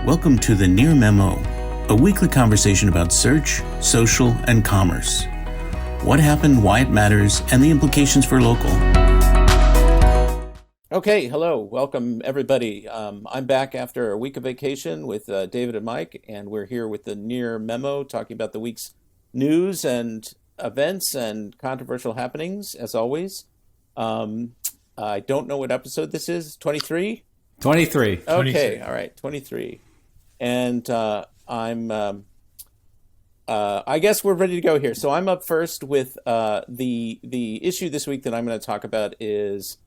Welcome to the Near Memo, a weekly conversation about search, social, and commerce. What happened, why it matters, and the implications for local. Okay, hello, welcome everybody. I'm back after a week of vacation with David and Mike, and we're here with the Near Memo talking about the week's news and events and controversial happenings, as always. I don't know what episode this is, 23? 23. Okay, 23. All right, 23. And I guess we're ready to go here. So I'm up first with the issue this week that I'm going to talk about is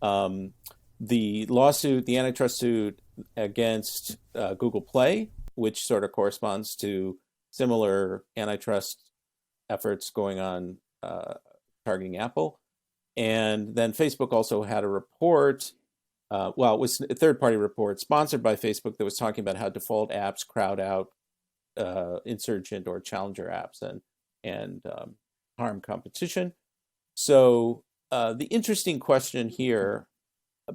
the lawsuit, the antitrust suit against Google Play, which sort of corresponds to similar antitrust efforts going on targeting Apple. And then Facebook also had a report. It was a third-party report sponsored by Facebook that was talking about how default apps crowd out insurgent or challenger apps and harm competition. So the interesting question here,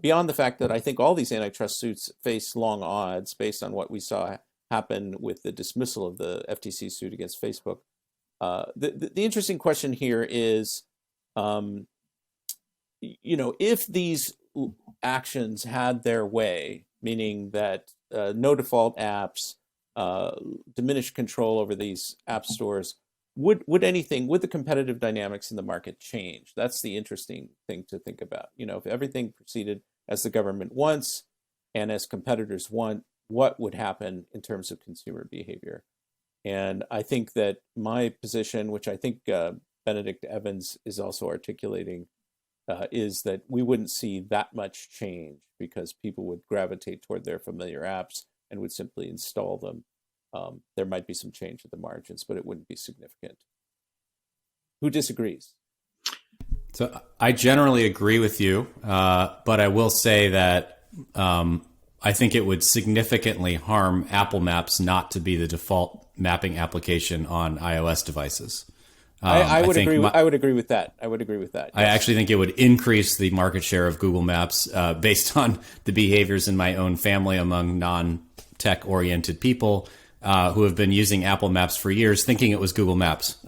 beyond the fact that I think all these antitrust suits face long odds based on what we saw happen with the dismissal of the FTC suit against Facebook, the interesting question here is, if these actions had their way, meaning that no default apps, diminished control over these app stores, would the competitive dynamics in the market change? That's the interesting thing to think about. If everything proceeded as the government wants and as competitors want, what would happen in terms of consumer behavior? And I think that my position, which I think Benedict Evans is also articulating, is that we wouldn't see that much change because people would gravitate toward their familiar apps and would simply install them. There might be some change at the margins, but it wouldn't be significant. Who disagrees? So I generally agree with you, but I will say that I think it would significantly harm Apple Maps not to be the default mapping application on iOS devices. I would agree with that. Yes. I actually think it would increase the market share of Google Maps based on the behaviors in my own family among non-tech oriented people who have been using Apple Maps for years, thinking it was Google Maps.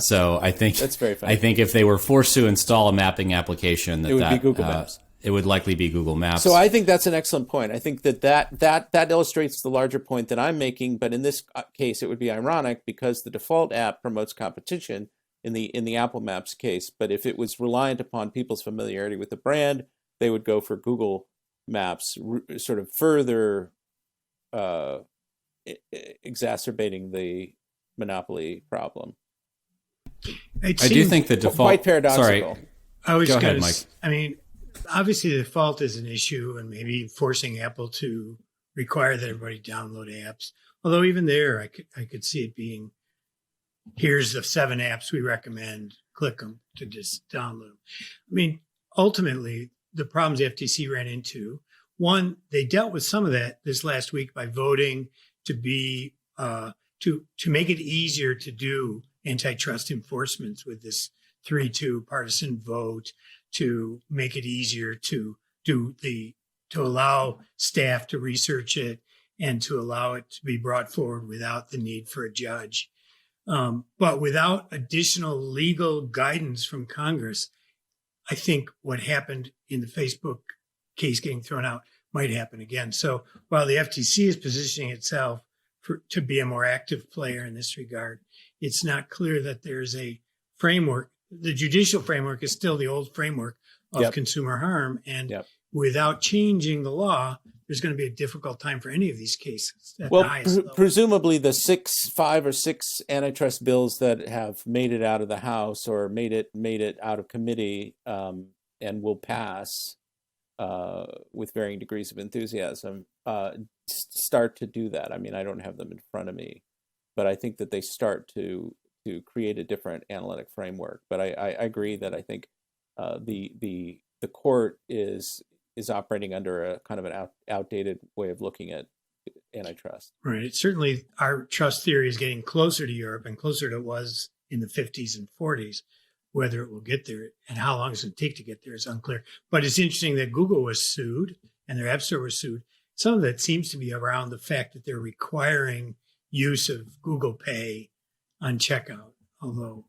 So I think that's very funny. I think if they were forced to install a mapping application, it would be Google Maps. It would likely be Google Maps. So I think that's an excellent point. I think that illustrates the larger point that I'm making. But in this case, it would be ironic because the default app promotes competition in the Apple Maps case. But if it was reliant upon people's familiarity with the brand, they would go for Google Maps, sort of further exacerbating the monopoly problem. I do think the default quite paradoxical. Sorry. Go ahead, Mike. I mean, obviously the default is an issue, and maybe forcing Apple to require that everybody download apps. Although even there, I could see it being, here's the 7 apps we recommend, click them to just download them. I mean, ultimately, the problems the FTC ran into, one, they dealt with some of that this last week by voting to be to make it easier to do antitrust enforcements with this 3-2 partisan vote, to make it easier to allow staff to research it and to allow it to be brought forward without the need for a judge. But without additional legal guidance from Congress, I think what happened in the Facebook case getting thrown out might happen again. So while the FTC is positioning itself to be a more active player in this regard, it's not clear that there's a framework. The judicial framework is still the old framework of consumer harm. And without changing the law, there's going to be a difficult time for any of these cases. Presumably the 5 or 6 antitrust bills that have made it out of the House or made it out of committee and will pass with varying degrees of enthusiasm start to do that. I mean, I don't have them in front of me, but I think that they start to create a different analytic framework. But I agree that I think the court is operating under a kind of an outdated way of looking at antitrust. Right. It's certainly, our trust theory is getting closer to Europe and closer to it was in the 50s and 40s. Whether it will get there and how long it's going to take to get there is unclear. But it's interesting that Google was sued and their App Store was sued. some of that seems to be around the fact that they're requiring use of Google Pay on checkout. Although,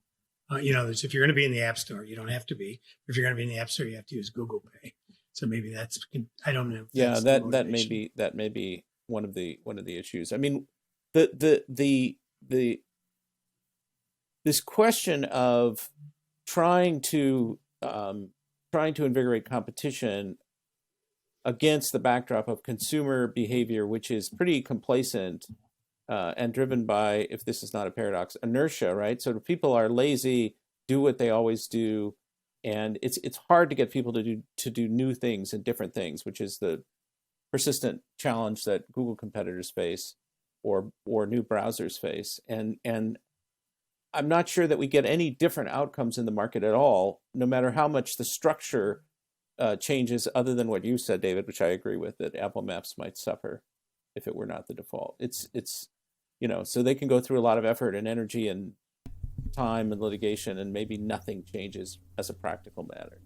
if you're going to be in the App Store, you don't have to be. If you're going to be in the App Store, you have to use Google Pay. So maybe I don't know. Yeah, that may be one of the issues. I mean, the this question of trying to invigorate competition against the backdrop of consumer behavior, which is pretty complacent and driven by, if this is not a paradox, inertia, right? So people are lazy, do what they always do, and it's hard to get people to do new things and different things, which is the persistent challenge that Google competitors face or new browsers face. And I'm not sure that we get any different outcomes in the market at all, no matter how much the structure changes, other than what you said, David, which I agree with, that Apple Maps might suffer if it were not the default. It's so they can go through a lot of effort and energy and time and litigation, and maybe nothing changes as a practical matter.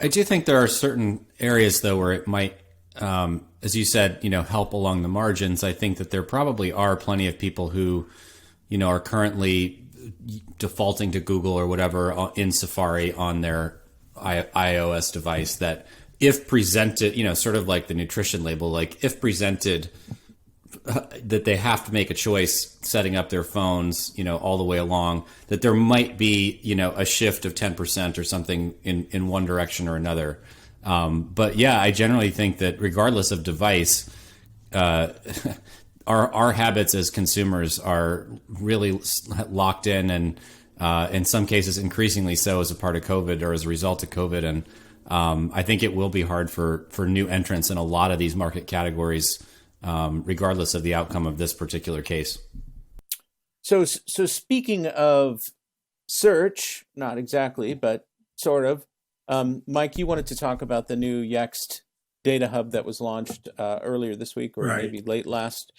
I do think there are certain areas, though, where it might, as you said, help along the margins. I think that there probably are plenty of people who, are currently defaulting to Google or whatever in Safari on their iOS device, that if presented, sort of like the nutrition label, like if presented that they have to make a choice setting up their phones, all the way along, that there might be, a shift of 10% or something in one direction or another. But yeah, I generally think that regardless of device, our habits as consumers are really locked in, and in some cases increasingly so as a part of COVID or as a result of COVID. And I think it will be hard for new entrants in a lot of these market categories, regardless of the outcome of this particular case. So speaking of search, not exactly, but sort of, Mike, you wanted to talk about the new Yext data hub that was launched earlier this week, or maybe late last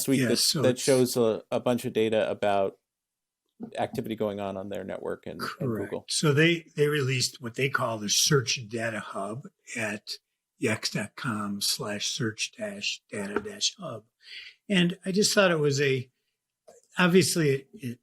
week, that shows a bunch of data about activity going on their network and Google. So they released what they call the Search Data Hub at yext.com/search-data-hub. And I just thought it was obviously it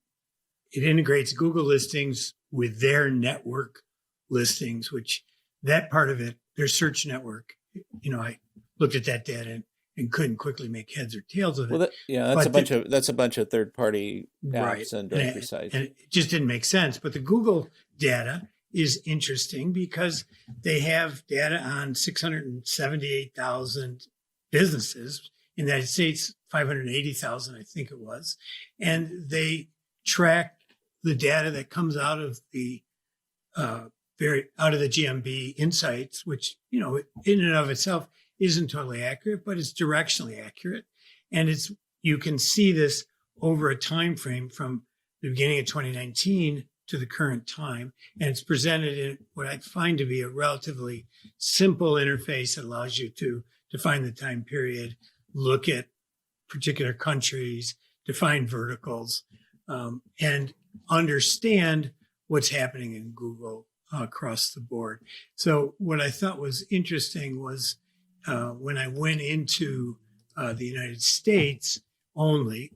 integrates Google listings with their network listings, which that part of it, their search network, I looked at that data and couldn't quickly make heads or tails of it. Well, that's a bunch of third-party apps and directory sites. And it just didn't make sense. But the Google data is interesting because they have data on 678,000 businesses in the United States, 580,000, I think it was. And they track the data that comes out of the GMB insights, which, in and of itself isn't totally accurate, but it's directionally accurate. And you can see this over a time frame from the beginning of 2019 to the current time. And it's presented in what I find to be a relatively simple interface that allows you to define the time period, look at particular countries, define verticals, and understand what's happening in Google across the board. So what I thought was interesting was when I went into the United States only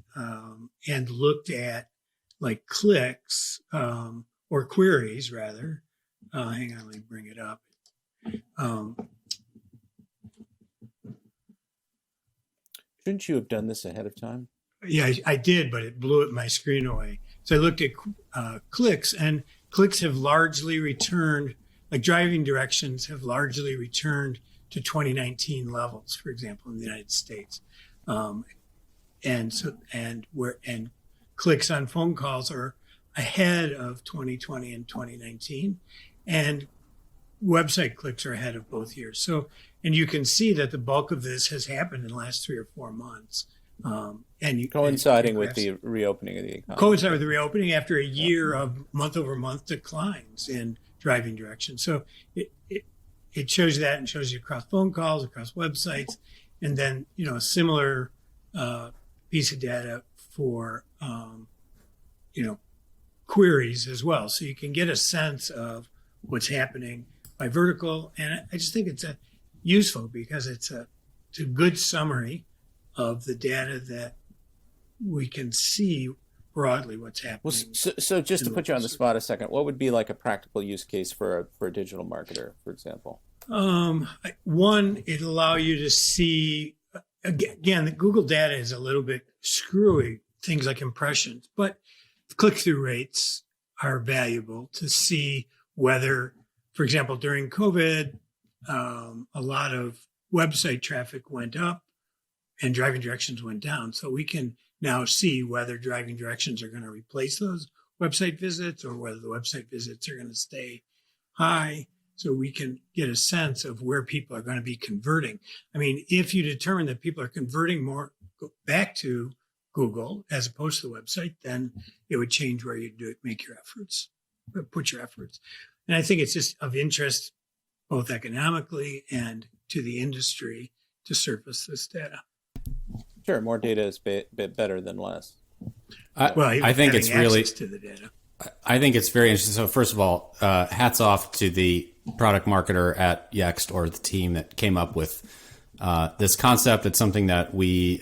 and looked at like clicks or queries rather. Hang on, let me bring it up. Shouldn't you have done this ahead of time? Yeah, I did, but it blew my screen away. So I looked at clicks, and clicks have largely returned, like driving directions have largely returned to 2019 levels, for example, in the United States. And clicks on phone calls are ahead of 2020 and 2019, and website clicks are ahead of both years. So, and you can see that the bulk of this has happened in the last 3 or 4 months. Coinciding with the reopening of the economy. Coinciding with the reopening after a year of month-over-month declines in driving direction. So it shows you that, and shows you across phone calls, across websites, and then a similar piece of data for queries as well. So you can get a sense of what's happening by vertical, and I just think it's useful because it's it's a good summary of the data that we can see broadly what's happening. Well, so just to put you on the spot a second, what would be like a practical use case for a digital marketer, for example? One, it'll allow you to see, again, the Google data is a little bit screwy, things like impressions, but click-through rates are valuable to see whether, for example, during COVID, a lot of website traffic went up and driving directions went down. So we can now see whether driving directions are going to replace those website visits or whether the website visits are going to stay high. So we can get a sense of where people are going to be converting. I mean, if you determine that people are converting more back to Google as opposed to the website, then it would change where you do it, make your efforts, put your efforts. And I think it's just of interest, both economically and to the industry, to surface this data. Sure, more data is better than less. I think it's really to the data. I think it's very interesting. So first of all, hats off to the product marketer at Yext or the team that came up with this concept. It's something that we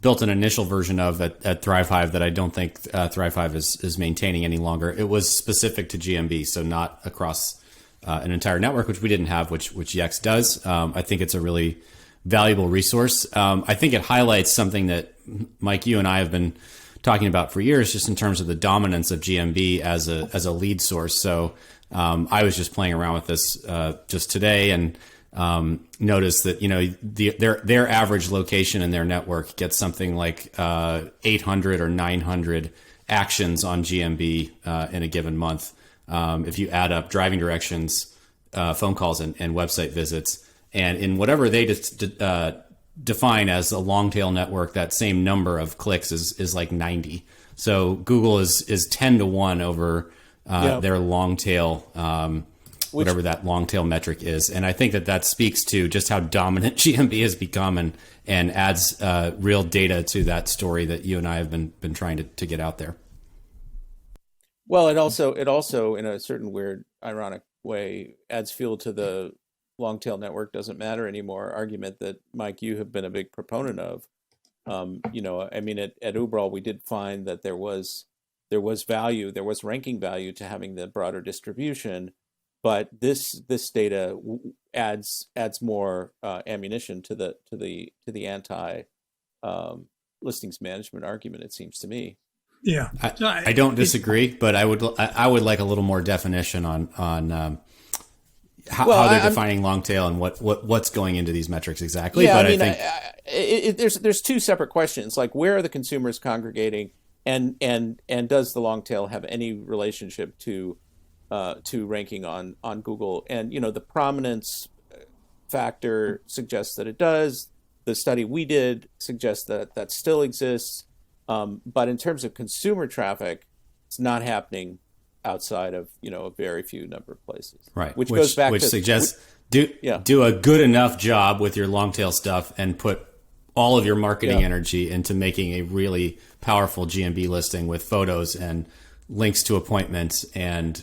built an initial version of at ThriveHive that I don't think ThriveHive is maintaining any longer. It was specific to GMB, so not across an entire network, which we didn't have, which Yext does. I think it's a really valuable resource. I think it highlights something that, Mike, you and I have been talking about for years, just in terms of the dominance of GMB as a lead source. So I was just playing around with this just today and noticed that, you know, their average location in their network gets something like 800 or 900 actions on GMB in a given month. If you add up driving directions, phone calls, and website visits, and in whatever they define as a long tail network, that same number of clicks is like 90. So Google is 10 to 1 over their long tail, whatever that long tail metric is. And I think that speaks to just how dominant GMB has become and adds real data to that story that you and I have been trying to get out there. Well, it also in a certain weird, ironic way adds fuel to the long tail network doesn't matter anymore argument that, Mike, you have been a big proponent of. You know, I mean, at Uberall, we did find that there was value, there was ranking value to having the broader distribution, but this data adds more ammunition to the anti listings management argument, it seems to me. Yeah, I don't disagree, but I would like a little more definition on how they're defining long tail and what's going into these metrics exactly. Yeah, but I think there's two separate questions, like where are the consumers congregating, and does the long tail have any relationship to ranking on Google? And you know, the prominence factor suggests that it does. The study we did suggests that still exists. But in terms of consumer traffic, it's not happening outside of, you know, a very few number of places. Right. Which goes back to suggests do a good enough job with your long tail stuff and put all of your marketing energy into making a really powerful GMB listing with photos and links to appointments and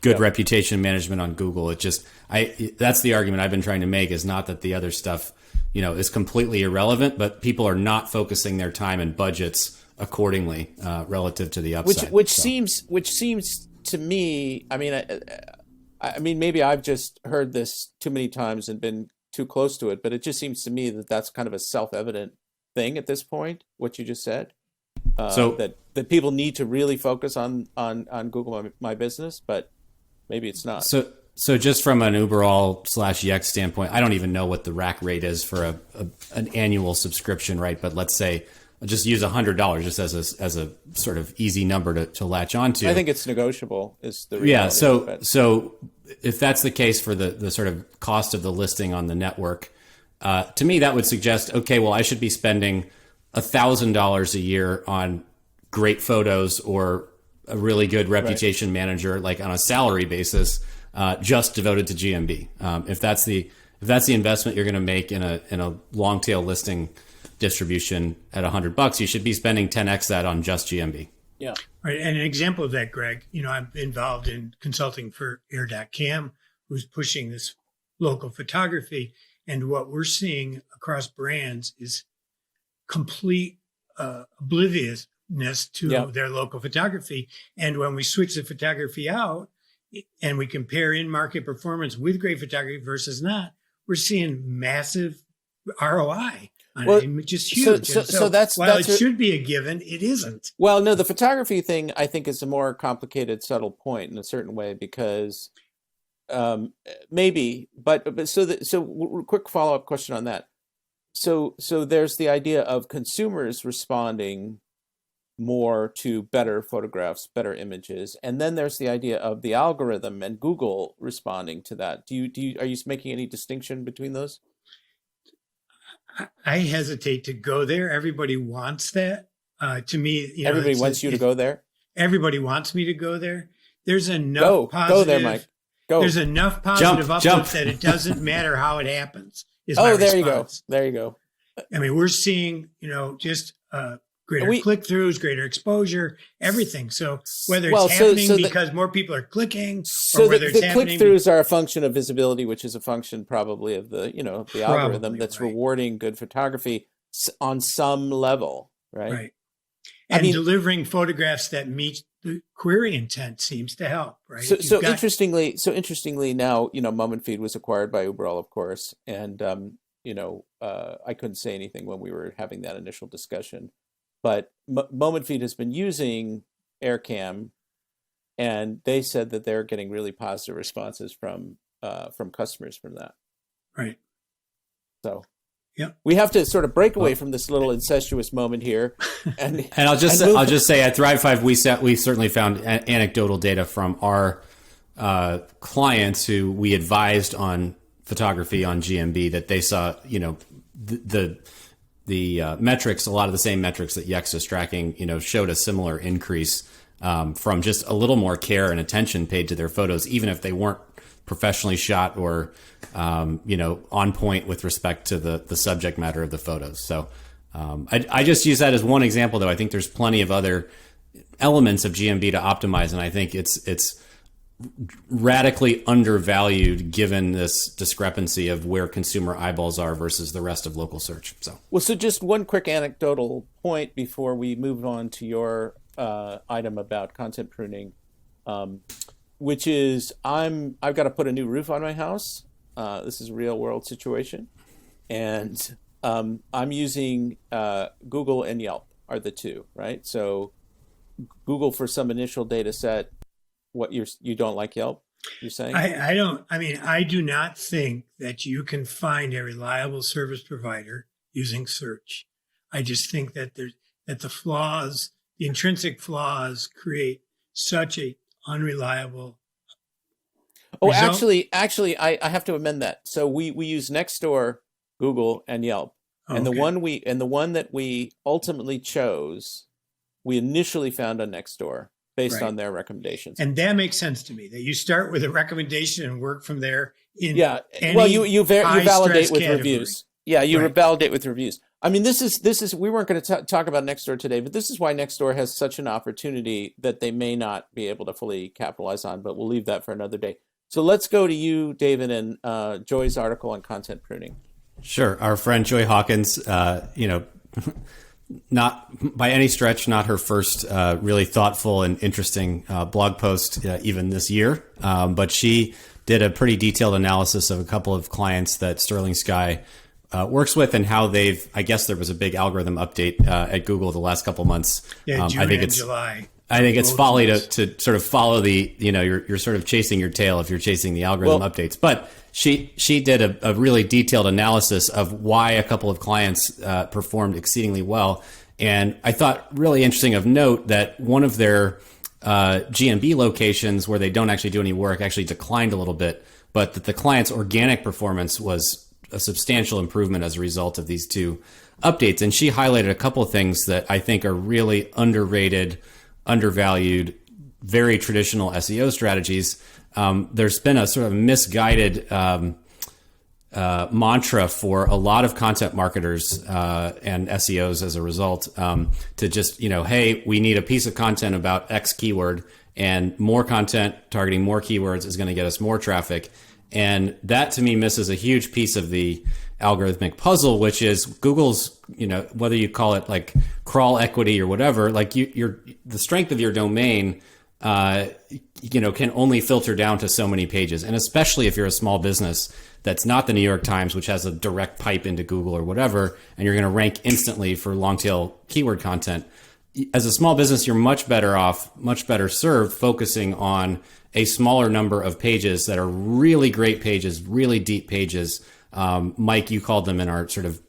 good reputation management on Google. That's the argument I've been trying to make, is not that the other stuff, you know, is completely irrelevant, but people are not focusing their time and budgets accordingly relative to the upside. Which seems to me, I mean, maybe I've just heard this too many times and been too close to it, but it just seems to me that that's kind of a self-evident thing at this point, what you just said. So that people need to really focus on Google My Business, but maybe it's not. So just from an Uberall / Yext standpoint, I don't even know what the rack rate is for an annual subscription, right? But let's say I'll just use $100 just as a sort of easy number to latch onto. I think it's negotiable is the reality. Yeah. So if that's the case for the sort of cost of the listing on the network, to me that would suggest, okay, well, I should be spending $1,000 a year on great photos or a really good reputation manager, like on a salary basis, just devoted to GMB. If that's the investment you're going to make in a long tail listing distribution at $100, you should be spending 10x that on just GMB. Yeah. Right. And an example of that, Greg, you know, I'm involved in consulting for Air.cam, who's pushing this local photography. And what we're seeing across brands is complete obliviousness to their local photography. And when we switch the photography out and we compare in-market performance with great photography versus not, we're seeing massive ROI. Which is huge. So it should be a given, it isn't. Well, no, the photography thing I think is a more complicated, subtle point in a certain way because maybe, but quick follow up question on that. So there's the idea of consumers responding more to better photographs, better images, and then there's the idea of the algorithm and Google responding to that. Are you making any distinction between those? I hesitate to go there. Everybody wants that. To me, everybody wants you to go there. Everybody wants me to go there. There's enough positive. Go there, Mike. Go. There's enough positive uploads that it doesn't matter how it happens. There you go. There you go. I mean, we're seeing, just greater click-throughs, greater exposure, everything. So whether it's happening because more people are clicking, or whether it's happening, click-throughs are a function of visibility, which is a function probably of the the algorithm that's rewarding good photography on some level, right? Right. And delivering photographs that meet the query intent seems to help, right? So interestingly, now Moment Feed was acquired by Uberall, of course, and I couldn't say anything when we were having that initial discussion. But Moment Feed has been using AirCam, and they said that they're getting really positive responses from customers from that. Right. So, yeah, we have to sort of break away from this little incestuous moment here, and I'll just say at Thrive 5 we certainly found anecdotal data from our clients who we advised on photography on GMB that they saw the metrics, a lot of the same metrics that Yext is tracking, showed a similar increase from just a little more care and attention paid to their photos, even if they weren't professionally shot or, on point with respect to the subject matter of the photos. So I just use that as one example, though. I think there's plenty of other elements of GMB to optimize, and I think it's radically undervalued given this discrepancy of where consumer eyeballs are versus the rest of local search. So just one quick anecdotal point before we move on to your item about content pruning, which is I've got to put a new roof on my house. This is a real world situation, and I'm using Google and Yelp are the two, right? So Google for some initial data set. What you don't like Yelp? You're saying? I don't. I mean, I do not think that you can find a reliable service provider using search. I just think that the intrinsic flaws, create such a unreliable. Result. Actually, I have to amend that. So we use Nextdoor, Google, and Yelp, and the one that we ultimately chose, we initially found on Nextdoor. Based on their recommendations. And that makes sense to me, that you start with a recommendation and work from there. You validate with category. Reviews. Yeah, validate with reviews. I mean, this is we weren't going to talk about Nextdoor today, but this is why Nextdoor has such an opportunity that they may not be able to fully capitalize on, but we'll leave that for another day. So let's go to you, David, and Joy's article on content pruning. Sure. Our friend Joy Hawkins, not by any stretch, not her first really thoughtful and interesting blog post even this year. But she did a pretty detailed analysis of a couple of clients that Sterling Sky works with and how I guess there was a big algorithm update at Google the last couple months. Yeah, June and July. I think it's folly to sort of follow you're sort of chasing your tail if you're chasing the algorithm updates. But she did a really detailed analysis of why a couple of clients performed exceedingly well. And I thought really interesting of note that one of their GMB locations where they don't actually do any work actually declined a little bit, but that the client's organic performance was a substantial improvement as a result of these two updates. And she highlighted a couple of things that I think are really underrated, undervalued, very traditional SEO strategies. There's been a sort of misguided mantra for a lot of content marketers and SEOs as a result to just, hey, we need a piece of content about X keyword, and more content targeting more keywords is going to get us more traffic. And that to me misses a huge piece of the algorithmic puzzle, which is Google's, whether you call it like crawl equity or whatever, like the strength of your domain, can only filter down to so many pages. And especially if you're a small business that's not the New York Times, which has a direct pipe into Google or whatever, and you're going to rank instantly for long tail keyword content. As a small business, you're much better served focusing on a smaller number of pages that are really great pages, really deep pages. Mike, you called them in our sort of,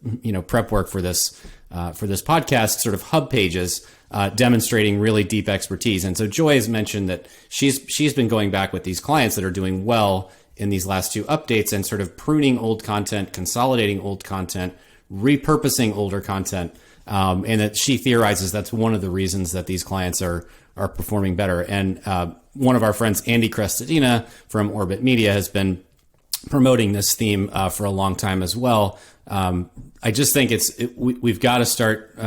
prep work for this podcast, sort of hub pages, demonstrating really deep expertise. And so Joy has mentioned that she's been going back with these clients that are doing well in these last two updates and sort of pruning old content, consolidating old content, repurposing older content. And that she theorizes that's one of the reasons that these clients are performing better. And one of our friends, Andy Crestadina from Orbit Media, has been promoting this theme for a long time as well. I just think we've got to start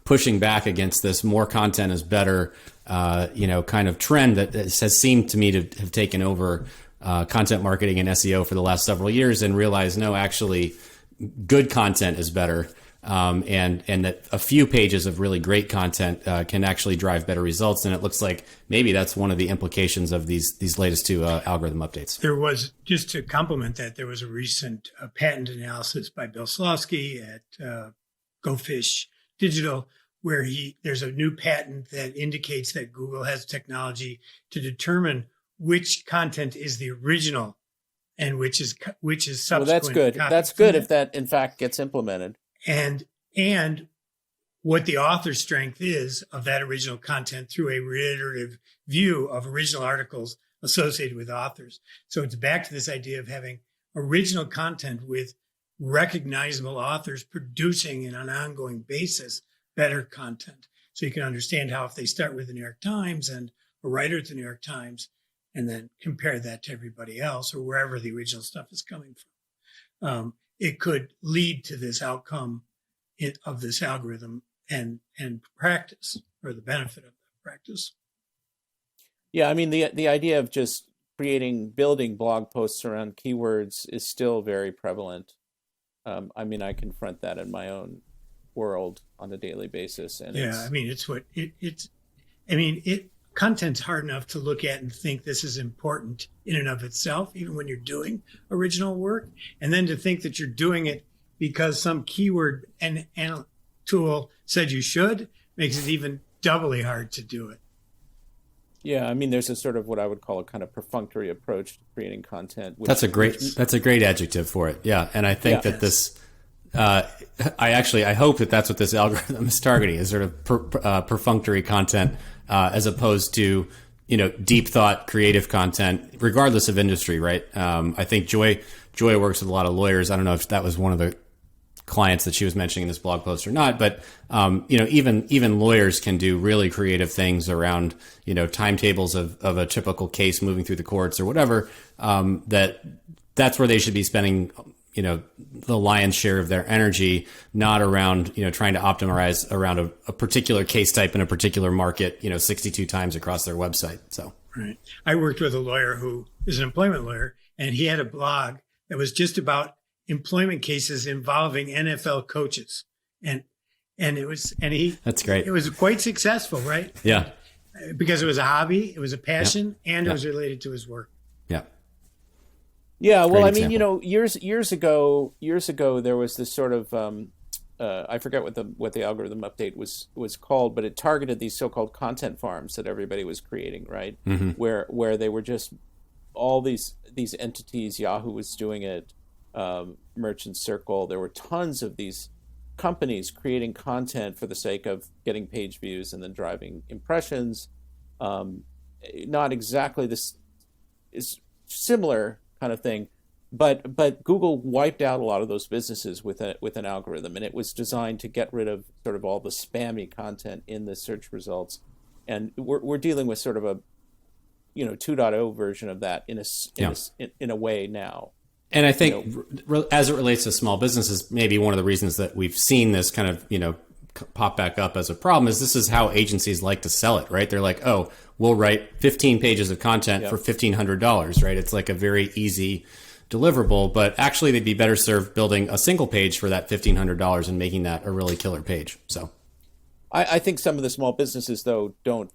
pushing back against this more content is better, kind of trend that has seemed to me to have taken over content marketing and SEO for the last several years, and realize no, actually, good content is better. And that a few pages of really great content can actually drive better results. And it looks like maybe that's one of the implications of these latest two algorithm updates. There was, just to complement that, there was a recent patent analysis by Bill Slawski at Go Fish Digital, where there's a new patent that indicates that Google has technology to determine which content is the original and which is subsequent. Well, that's good. That's good if that in fact gets implemented. And what the author's strength is of that original content through a reiterative view of original articles associated with authors. So it's back to this idea of having original content with recognizable authors producing on an ongoing basis better content. So you can understand how if they start with the New York Times and a writer at the New York Times, and then compare that to everybody else or wherever the original stuff is coming from, it could lead to this outcome of this algorithm and practice, or the benefit of that practice. Yeah, I mean, the idea of just building blog posts around keywords is still very prevalent. I mean, I confront that in my own world on a daily basis. And content's hard enough to look at and think this is important in and of itself, even when you're doing original work. And then to think that you're doing it because some keyword and tool said you should makes it even doubly hard to do it. Yeah, I mean, there's a sort of what I would call a kind of perfunctory approach to creating content. That's a great adjective for it. Yeah, and I think that this, I hope that that's what this algorithm is targeting, is sort of perfunctory content, as opposed to, deep thought, creative content, regardless of industry, right? I think Joy works with a lot of lawyers. I don't know if that was one of the clients that she was mentioning in this blog post or not, but even lawyers can do really creative things around timetables of a typical case moving through the courts or whatever. That's where they should be spending the lion's share of their energy, not around trying to optimize around a particular case type in a particular market 62 times across their website. So right, I worked with a lawyer who is an employment lawyer, and he had a blog that was just about employment cases involving NFL coaches. That's great. It was quite successful, right? Yeah. Because it was a hobby, it was a passion, and it was related to his work. Yeah. Yeah. Well, I mean, years ago, there was this sort of, I forget what the algorithm update was called, but it targeted these so-called content farms that everybody was creating, right? Mm-hmm. Where they were just all these entities. Yahoo was doing it. Merchant Circle. There were tons of these companies creating content for the sake of getting page views and then driving impressions. Not exactly this is similar kind of thing, but Google wiped out a lot of those businesses with an algorithm, and it was designed to get rid of sort of all the spammy content in the search results. And we're dealing with sort of a 2.0 version of that in a way now. And I think as it relates to small businesses, maybe one of the reasons that we've seen this kind of, pop back up as a problem is this is how agencies like to sell it, right? They're like, oh, we'll write 15 pages of content for $1,500, right? It's like a very easy deliverable, but actually they'd be better served building a single page for that $1,500 and making that a really killer page. So I think some of the small businesses, though, don't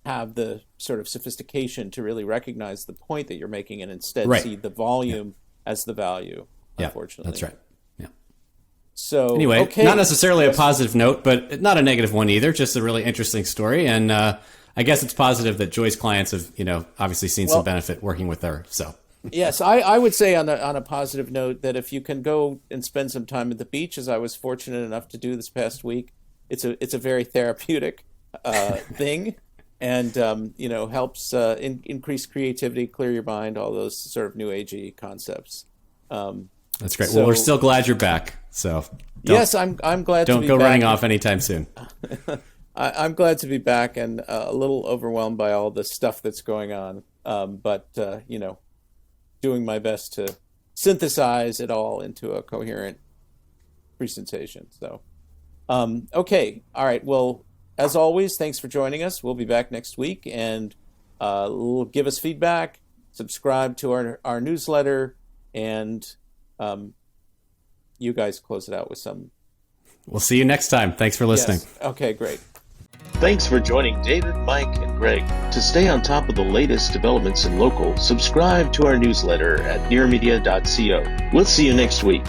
have the sort of sophistication to really recognize the point that you're making and instead see the volume as the value, unfortunately. That's right. Yeah. So anyway, not necessarily a positive note, but not a negative one either, just a really interesting story. And I guess it's positive that Joy's clients have, obviously seen some benefit working with her. So yes, I would say on a positive note that if you can go and spend some time at the beach, as I was fortunate enough to do this past week, it's a very therapeutic thing, and helps increase creativity, clear your mind, all those sort of new agey concepts. That's great. Well, we're still glad you're back. So yes, I'm glad. Don't to be go back. running off anytime soon. I'm glad to be back and a little overwhelmed by all the stuff that's going on, but doing my best to synthesize it all into a coherent presentation. So. Okay. All right. Well, as always, thanks for joining us. We'll be back next week, and give us feedback, subscribe to our newsletter, and you guys close it out with some. We'll see you next time. Thanks for listening. Yes. Okay, great. Thanks for joining David, Mike, and Greg. To stay on top of the latest developments in local, subscribe to our newsletter at nearmedia.co. We'll see you next week.